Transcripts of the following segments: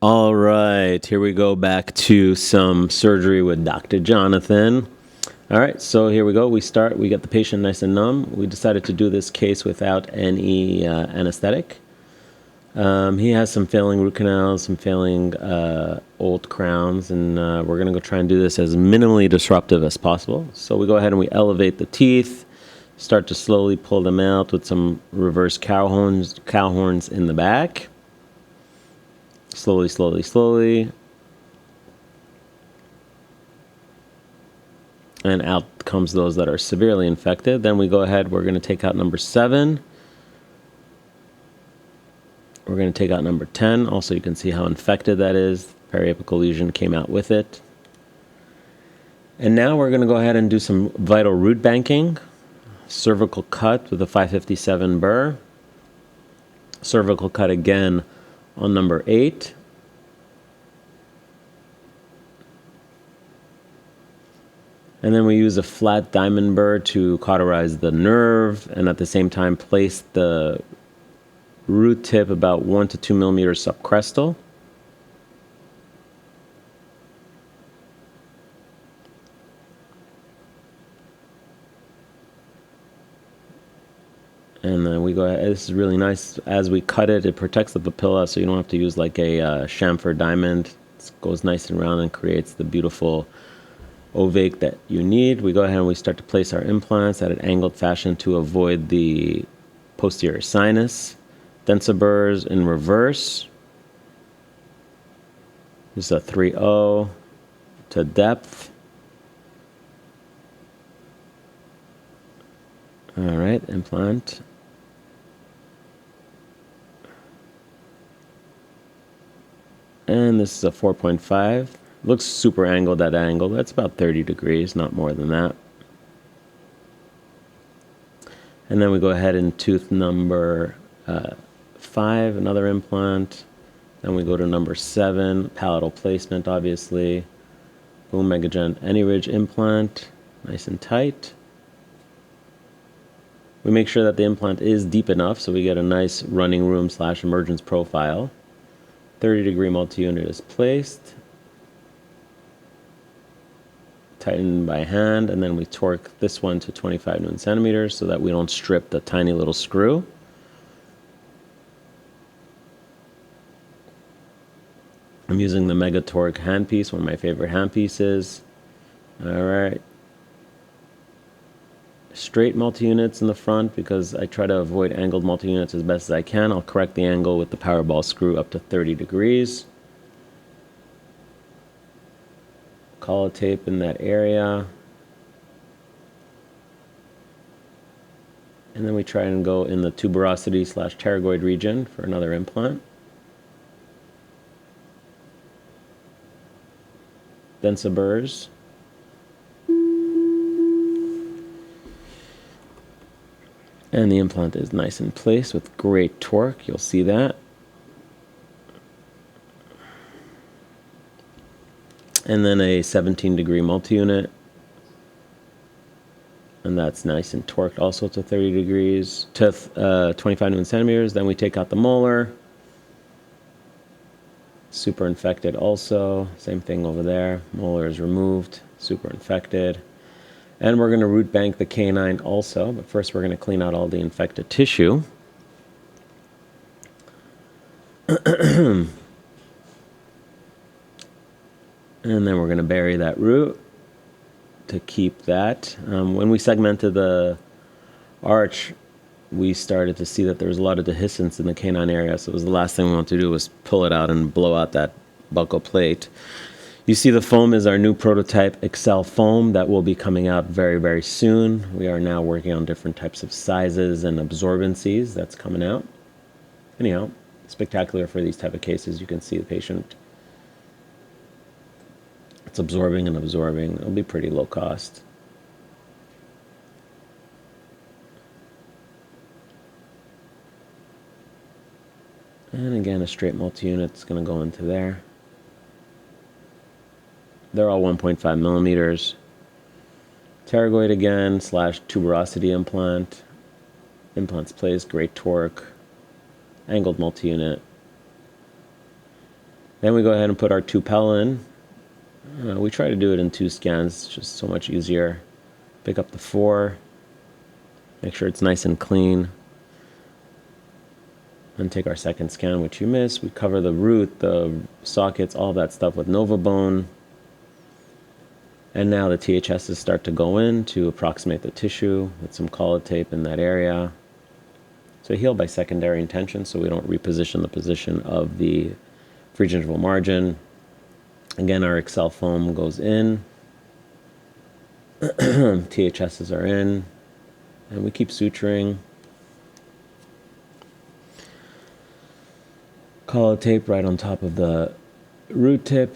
All right, here we go back to some surgery with Dr. Jonathan. All right, so here we go. We get the patient nice and numb. We decided to do this case without any anesthetic. He has some failing root canals, some failing old crowns, and we're going to go try and do this as minimally disruptive as possible. So we go ahead and we elevate the teeth, start to slowly pull them out with some reverse cow horns in the back. Slowly, slowly, slowly. And out comes those that are severely infected. Then we go ahead, we're going to take out number 7. We're going to take out number 10. Also, you can see how infected that is. Periapical lesion came out with it. And now we're going to go ahead and do some vital root banking. Cervical cut with a 557 burr. Cervical cut again on number 8. And then we use a flat diamond burr to cauterize the nerve and at the same time place the root tip about 1 to 2 millimeters subcrestal. And then we go ahead, this is really nice. As we cut it, it protects the papilla, so you don't have to use like a chamfer diamond. It goes nice and round and creates the beautiful ovate that you need. We go ahead and we start to place our implants at an angled fashion to avoid the posterior sinus. Dentures burrs in reverse. This is a 3-0 to depth. All right, implant. And this is a 4.5. Looks super angled at angle. That's about 30 degrees, not more than that. And then we go ahead and tooth number 5, another implant. Then we go to number 7, palatal placement, obviously. Boom, Megagen Anyridge implant, nice and tight. We make sure that the implant is deep enough so we get a nice running room / emergence profile. 30-degree multi-unit is placed. Tighten by hand, and then we torque this one to 25 Newton centimeters so that we don't strip the tiny little screw. I'm using the Mega Torque handpiece, one of my favorite handpieces. All right. Straight multi-units in the front because I try to avoid angled multi-units as best as I can. I'll correct the angle with the Powerball screw up to 30 degrees. Collar tape in that area. And then we try and go in the tuberosity / pterygoid region for another implant. Dentures burrs. And the implant is nice in place with great torque. You'll see that. And then a 17-degree multi-unit. And that's nice and torqued also to 30 degrees, to 25 Newton centimeters. Then we take out the molar. Super infected also. Same thing over there. Molar is removed. Super infected. And we're going to root bank the canine also. But first we're going to clean out all the infected tissue. And then we're going to bury that root to keep that. When we segmented the arch, we started to see that there was a lot of dehiscence in the canine area. So it was the last thing we wanted to do was pull it out and blow out that buccal plate. You see the foam is our new prototype XCELL foam that will be coming out very, very soon. We are now working on different types of sizes and absorbencies that's coming out. Anyhow, spectacular for these type of cases. You can see the patient. It's absorbing and absorbing. It'll be pretty low cost. And again, a straight multi-unit is going to go into there. They're all 1.5 millimeters. Pterygoid again / tuberosity implant. Implants placed, great torque. Angled multi-unit. Then we go ahead and put our 2-pel in. We try to do it in 2 scans, it's just so much easier. Pick up the 4, make sure it's nice and clean. And take our second scan, which you missed. We cover the root, the sockets, all that stuff with NovaBone. And now the THSs start to go in to approximate the tissue with some collet tape in that area. So heal by secondary intention so we don't reposition the position of the pregingival margin. Again, our XCELL foam goes in. THSs are in. And we keep suturing. Collet tape right on top of the root tip.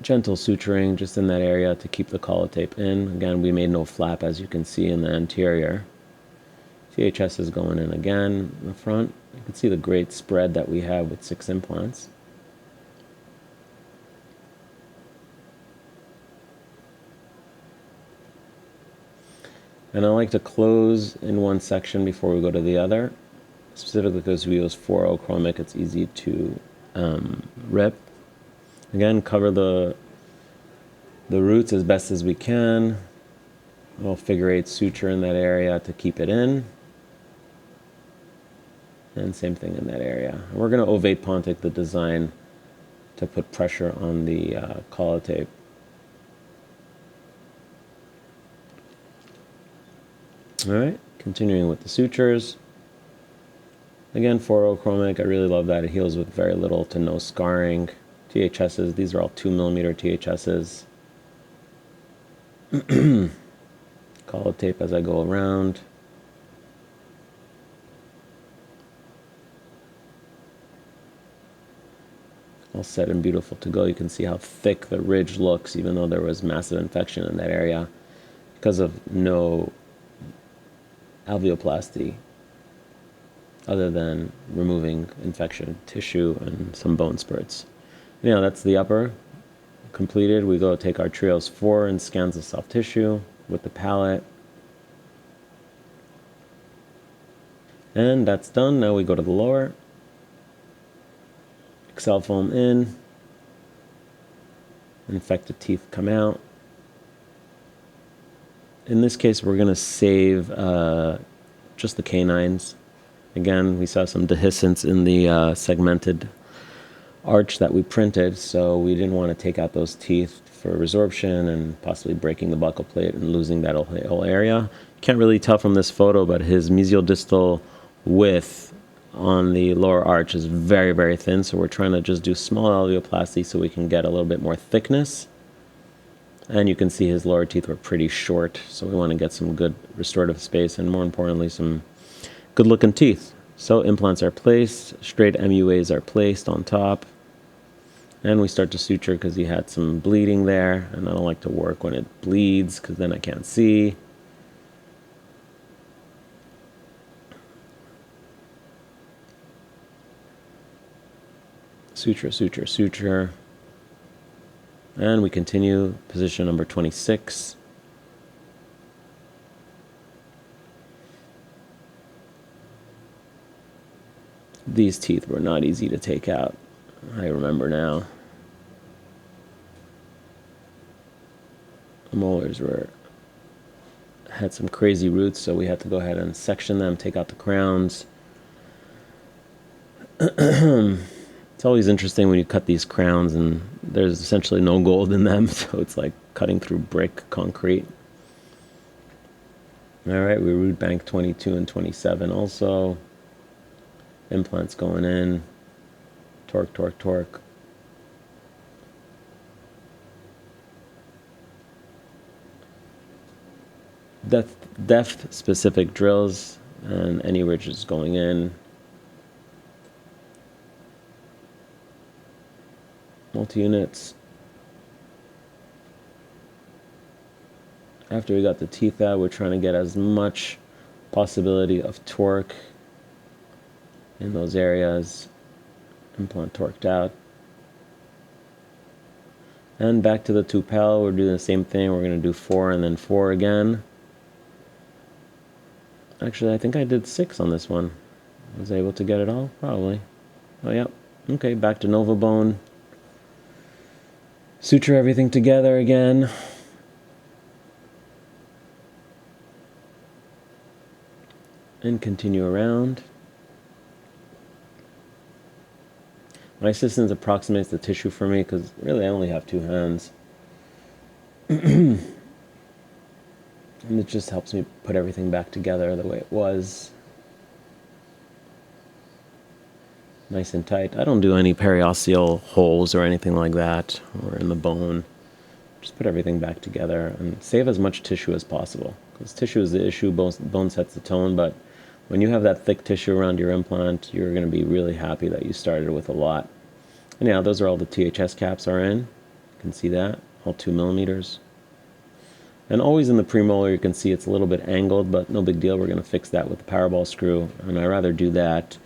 Gentle suturing just in that area to keep the collet tape in. Again, we made no flap as you can see in the anterior. THS is going in again in the front. You can see the great spread that we have with 6 implants. And I like to close in one section before we go to the other, specifically because we use 4 chromic, it's easy to rip. Again, cover the roots as best as we can. A little figure 8 suture in that area to keep it in. And same thing in that area. And we're going to ovate pontic the design to put pressure on the collet tape. Alright, continuing with the sutures. Again, 4 chromic, I really love that. It heals with very little to no scarring. THSs, these are all 2mm THSs. Collet tape as I go around. All set and beautiful to go. You can see how thick the ridge looks, even though there was massive infection in that area because of no alveoplasty other than removing infection tissue and some bone spurts. Yeah, that's the upper completed. We go take our Trios 4 and scans the soft tissue with the palette. And that's done. Now we go to the lower. XCELL foam in. Infected teeth come out. In this case, we're going to save just the canines. Again, we saw some dehiscence in the segmented arch that we printed, so we didn't want to take out those teeth for resorption and possibly breaking the buccal plate and losing that whole area. Can't really tell from this photo, but his mesial-distal width on the lower arch is very, very thin, so we're trying to just do small alveoplasty so we can get a little bit more thickness. And you can see his lower teeth were pretty short, so we want to get some good restorative space and, more importantly, some good-looking teeth. So implants are placed, straight MUAs are placed on top, and we start to suture because he had some bleeding there, and I don't like to work when it bleeds because then I can't see. Suture, suture, suture. And we continue position number 26. These teeth were not easy to take out. I remember now. The molars had some crazy roots, so we had to go ahead and section them, take out the crowns. It's always interesting when you cut these crowns and there's essentially no gold in them, so it's like cutting through brick concrete. Alright, we root bank 22 and 27 also. Implants going in. Torque, torque, torque. Depth specific drills and any ridges going in. Multi-units. After we got the teeth out, we're trying to get as much possibility of torque in those areas. Implant torqued out. And back to the 2-pel, we're doing the same thing. We're going to do 4 and then 4 again. Actually, I think I did 6 on this one. Was I able to get it all? Probably. Oh, yeah. Okay, back to Nova Bone. Suture everything together again. And continue around. My assistant approximates the tissue for me because really I only have 2 hands. And it just helps me put everything back together the way it was. Nice and tight. I don't do any periosseal holes or anything like that, or in the bone. Just put everything back together and save as much tissue as possible. Because tissue is the issue, bone sets the tone, but when you have that thick tissue around your implant, you're going to be really happy that you started with a lot. And yeah, those are all the THS caps are in. You can see that, all 2 millimeters. And always in the premolar, you can see it's a little bit angled, but no big deal. We're going to fix that with the power ball screw, and I'd rather do that.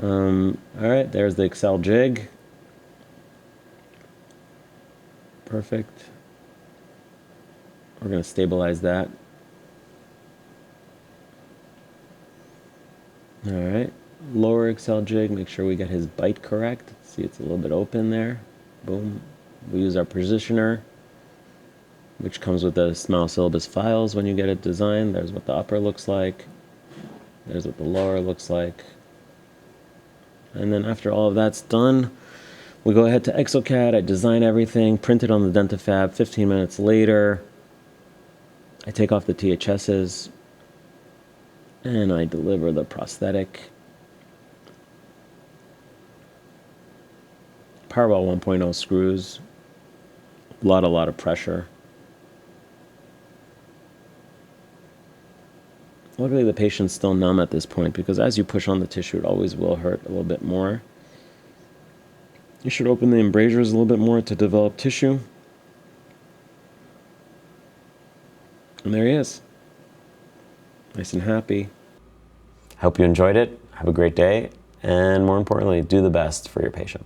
All right, there's the XCELL jig. Perfect. We're going to stabilize that. All right, lower XCELL jig, make sure we get his bite correct. See, it's a little bit open there. Boom. We use our positioner, which comes with the smile syllabus files when you get it designed. There's what the upper looks like. There's what the lower looks like. And then after all of that's done, we go ahead to exocad. I design everything, print it on the Dentifab. 15 minutes later, I take off the THSs, and I deliver the prosthetic. Powerball 1.0 screws. A lot of pressure. Luckily, the patient's still numb at this point because as you push on the tissue, it always will hurt a little bit more. You should open the embrasures a little bit more to develop tissue. And there he is. Nice and happy. Hope you enjoyed it. Have a great day. And more importantly, do the best for your patient.